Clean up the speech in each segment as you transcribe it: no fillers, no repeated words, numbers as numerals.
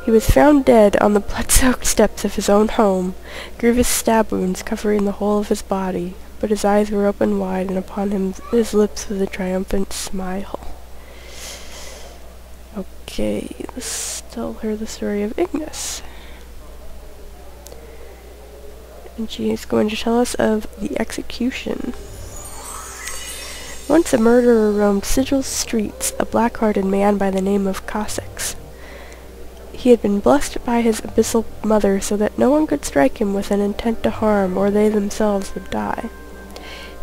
He was found dead on the blood-soaked steps of his own home, grievous stab wounds covering the whole of his body, but his eyes were open wide, and upon his lips was a triumphant smile. Okay, let's tell her the story of Ignis. And she is going to tell us of the execution. Once a murderer roamed Sigil's streets, a black-hearted man by the name of Cossacks. He had been blessed by his abyssal mother so that no one could strike him with an intent to harm, or they themselves would die.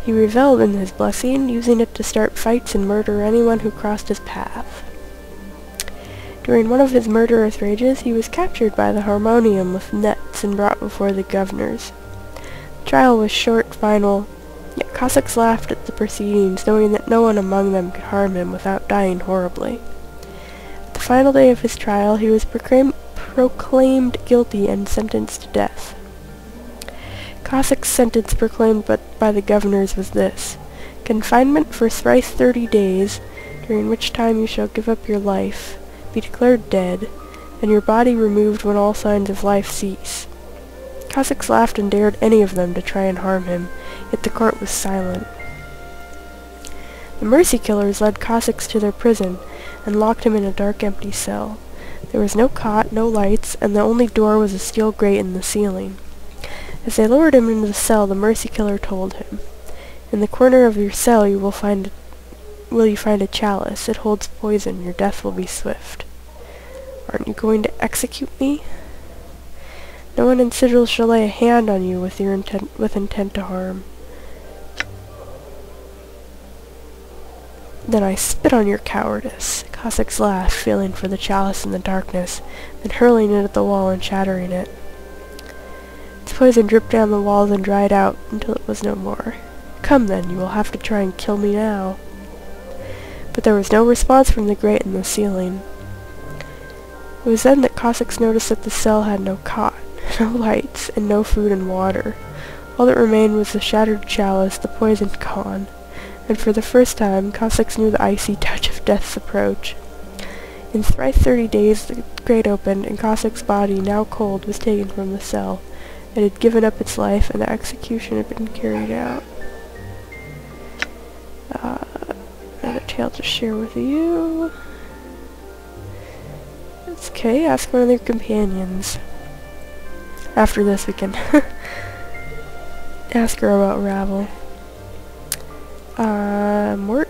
He reveled in his blessing, using it to start fights and murder anyone who crossed his path. During one of his murderous rages, he was captured by the Harmonium with nets and brought before the governors. The trial was short, final, yet Cossacks laughed at the proceedings, knowing that no one among them could harm him without dying horribly. At the final day of his trial, he was proclaimed guilty and sentenced to death. Cossack's sentence proclaimed by the governors was this: confinement for thrice 30 days, during which time you shall give up your life, be declared dead, and your body removed when all signs of life cease. Cossacks laughed and dared any of them to try and harm him, yet the court was silent. The mercy killers led Cossacks to their prison, and locked him in a dark, empty cell. There was no cot, no lights, and the only door was a steel grate in the ceiling. As they lowered him into the cell, the mercy killer told him, "In the corner of your cell will you find a chalice. It holds poison. Your death will be swift. Aren't you going to execute me? No one in Sigil shall lay a hand on you with intent to harm. Then I spit on your cowardice." Cossacks laughed, feeling for the chalice in the darkness, then hurling it at the wall and shattering it. Its poison dripped down the walls and dried out until it was no more. "Come then, you will have to try and kill me now." But there was no response from the grate in the ceiling. It was then that Cossacks noticed that the cell had no cot, no lights, and no food and water. All that remained was the shattered chalice, the poison gone, and for the first time Cossacks knew the icy touch of death's approach. In thrice 30 days the grate opened, and Cossack's body, now cold, was taken from the cell. It had given up its life, and the execution had been carried out. Another tale to share with you. It's okay, ask one of their companions. After this we can ask her about Ravel. Mort?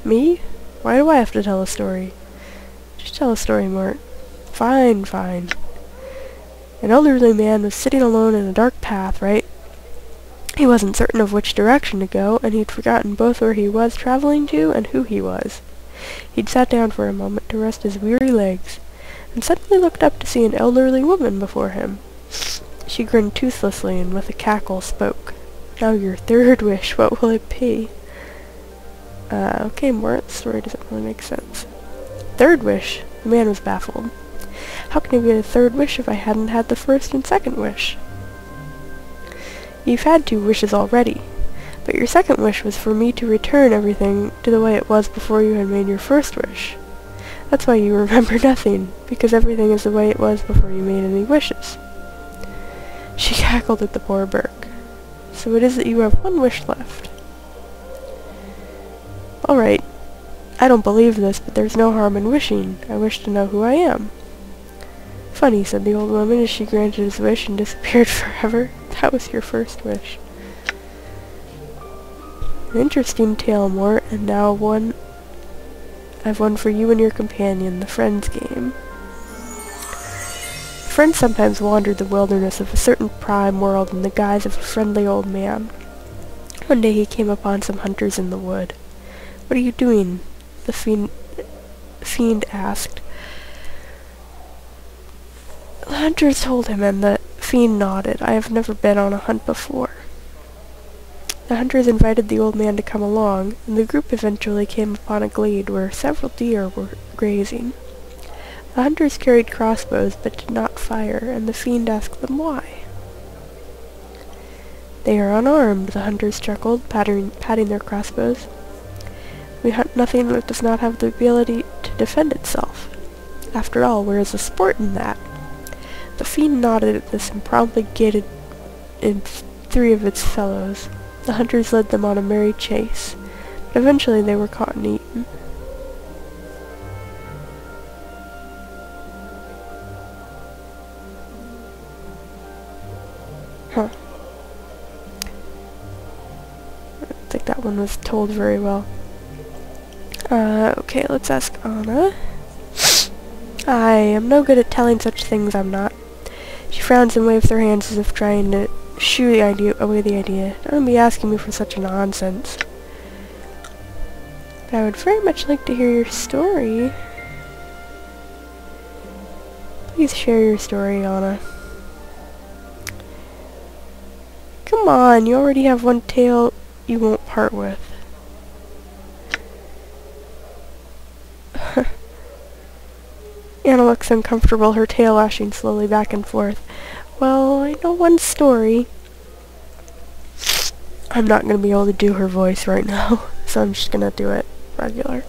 Me? Why do I have to tell a story? Just tell a story, Mort. Fine, fine. An elderly man was sitting alone in a dark path, right? He wasn't certain of which direction to go, and he'd forgotten both where he was traveling to and who he was. He'd sat down for a moment to rest his weary legs, and suddenly looked up to see an elderly woman before him. She grinned toothlessly and with a cackle spoke. "Now your third wish, what will it be?" Okay, Mort, the story doesn't really make sense. Third wish? The man was baffled. How can you get a third wish if I hadn't had the first and second wish? You've had 2 wishes already, but your second wish was for me to return everything to the way it was before you had made your first wish. That's why you remember nothing, because everything is the way it was before you made any wishes. She cackled at the poor Burke. So it is that you have 1 wish left. All right. I don't believe this, but there's no harm in wishing. I wish to know who I am. Funny, said the old woman as she granted his wish and disappeared forever. That was your first wish. An interesting tale, Mort, and now I've one for you and your companion, the Friends game. Friends sometimes wandered the wilderness of a certain prime world in the guise of a friendly old man. One day he came upon some hunters in the wood. "What are you doing?" the fiend asked. The hunters told him, and the fiend nodded. "I have never been on a hunt before." The hunters invited the old man to come along, and the group eventually came upon a glade where several deer were grazing. The hunters carried crossbows but did not fire, and the fiend asked them why. "They are unarmed," the hunters chuckled, patting their crossbows. "We hunt nothing that does not have the ability to defend itself. After all, where is the sport in that? The fiend nodded at this and promptly gated in 3 of its fellows. The hunters led them on a merry chase, but eventually they were caught and eaten. Huh. I don't think that one was told very well. Okay, let's ask Anna. I am no good at telling such things, I'm not. She frowns and waves her hands as if trying to shoo away the idea. Don't be asking me for such nonsense. But I would very much like to hear your story. Please share your story, Anna. Come on, you already have one tale you won't part with. Anna looks uncomfortable, her tail lashing slowly back and forth. Well, I know one story. I'm not going to be able to do her voice right now, so I'm just going to do it regular.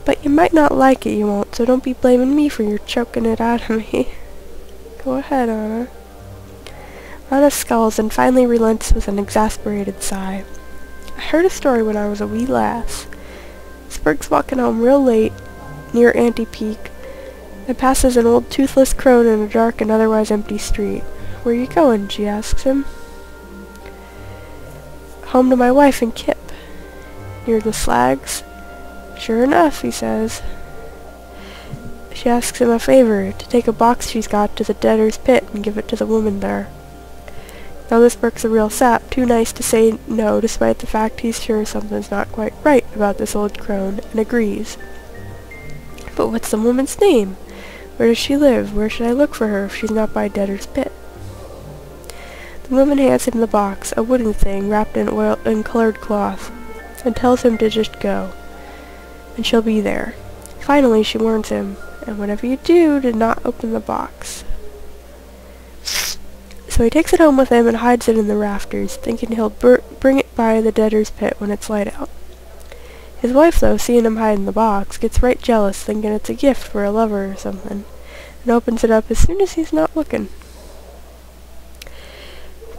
But you might not like it, you won't, so don't be blaming me for your choking it out of me. Go ahead, Anna. Anna skulls and finally relents with an exasperated sigh. I heard a story when I was a wee lass. Spurg's walking home real late, near Auntie Peak, and passes an old toothless crone in a dark and otherwise empty street. Where you going? She asks him. Home to my wife and Kip. Near the slags? Sure enough, he says. She asks him a favor, to take a box she's got to the debtor's pit and give it to the woman there. Now this Burke's a real sap, too nice to say no despite the fact he's sure something's not quite right about this old crone, and agrees. But what's the woman's name? Where does she live? Where should I look for her if she's not by debtor's pit? The woman hands him the box, a wooden thing wrapped in oil and colored cloth, and tells him to just go, and she'll be there. Finally, she warns him, and whatever you do not open the box. So he takes it home with him and hides it in the rafters, thinking he'll bring it by the debtor's pit when it's light out. His wife, though, seeing him hide in the box, gets right jealous, thinking it's a gift for a lover or something, and opens it up as soon as he's not looking.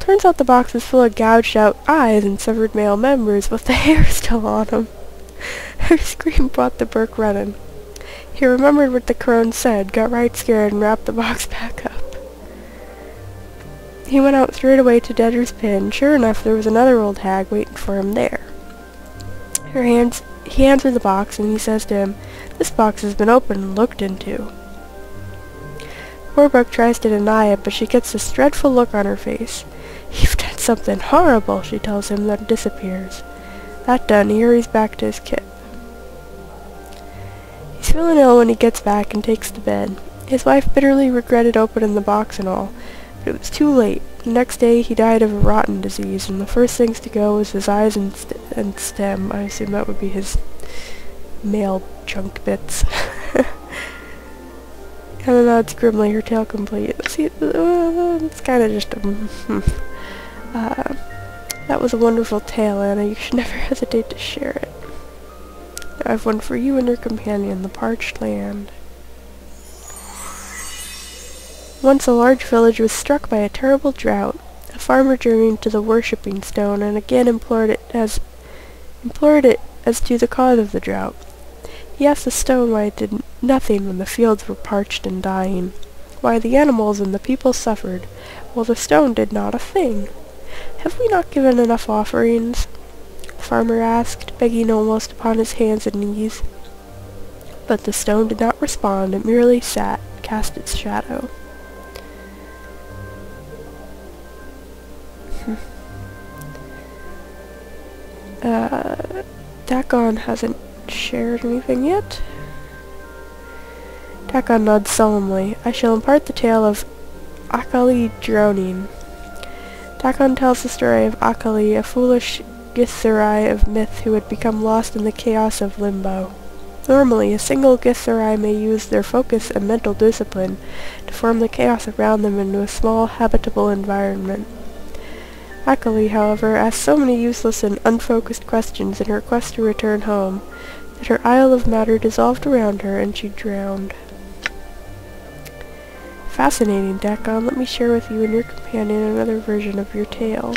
Turns out the box is full of gouged out eyes and severed male members, with the hair still on them. Her scream brought the Burke running. He remembered what the crone said, got right scared, and wrapped the box back up. He went out straight away to Debtor's Pit, and sure enough there was another old hag waiting for him there. He hands her the box, and he says to him, "This box has been opened and looked into." Poor Burke tries to deny it, but she gets this dreadful look on her face. "You've done something horrible," she tells him, then disappears. That done, he hurries back to his kit. He's feeling ill when he gets back and takes to bed. His wife bitterly regretted opening the box and all, but it was too late. The next day he died of a rotten disease, and the first things to go was his eyes and stem. I assume that would be his male chunk bits. Anna nods grimly, her tale complete. See, it's kind of just a... that was a wonderful tale, Anna. You should never hesitate to share it. Now I have one for you and your companion, the parched land. Once a large village was struck by a terrible drought. A farmer journeyed to the worshipping stone and again implored it as to the cause of the drought. He asked the stone why it did nothing when the fields were parched and dying, why the animals and the people suffered, while the stone did not a thing. "Have we not given enough offerings?" the farmer asked, begging almost upon his hands and knees. But the stone did not respond, it merely sat, cast its shadow. Dakon hasn't shared anything yet. Dakon nods solemnly. I shall impart the tale of Akali drowning. Dakon tells the story of Akali, a foolish Githzerai of myth who had become lost in the chaos of limbo. Normally, a single Githzerai may use their focus and mental discipline to form the chaos around them into a small, habitable environment. Akali, however, asked so many useless and unfocused questions in her quest to return home, that her isle of matter dissolved around her and she drowned. Fascinating, Dakon. Let me share with you and your companion another version of your tale.